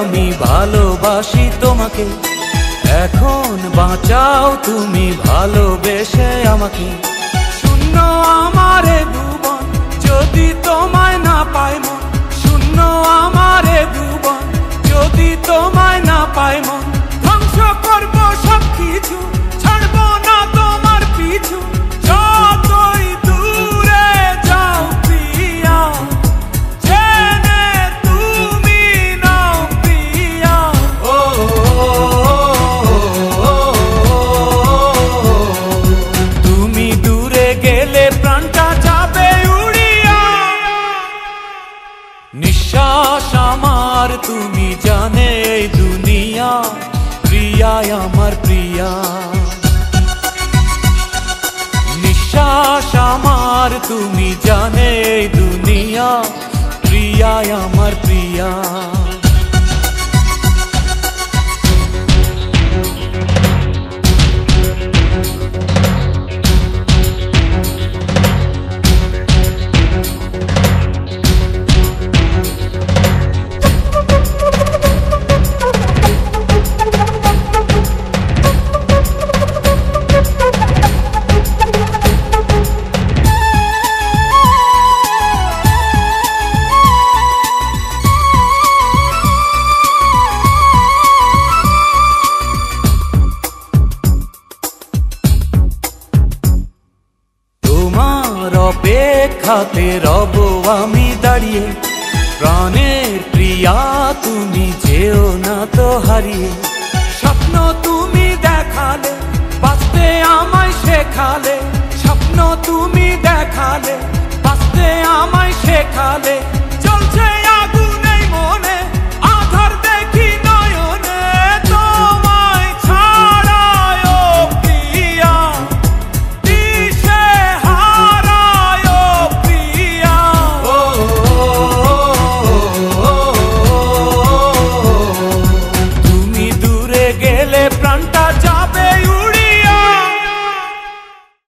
আমি ভালোবাসি তোমাকে, এখন বাঁচাও তুমি ভালোবেসে আমাকে। শূন্য আমারে ভুবন যদি তোমায় না পাই মন, শূন্য আমারে ভুবন যদি তোমায় না পাই মন। ধ্বংস করবো সবকিছু, ছাড়বো না তোমার পিছু, যতই দূরে যাও প্রিয়া, জেনে তুমি নাও প্রিয়া। ও তুমি দূরে গেলে প্রাণটা যাবে উড়িয়া, নিঃশ্বাস আমার তুমি জানে এই দুনিয়া, প্রিয়া আমার প্রিয়া। নিঃশ্বাস আমার তুমি জানে এই দুনিয়া, প্রিয়া আমার প্রিয়া। অপেক্ষাতে রব আমি দাঁড়িয়ে, প্রাণের প্রিয়া তুমি যেও না তো হারিয়ে। স্বপ্ন তুমি দেখালে, বাঁচতে আমায় শেখালে, স্বপ্ন তুমি দেখালে, বাঁচতে আমায় শেখালে।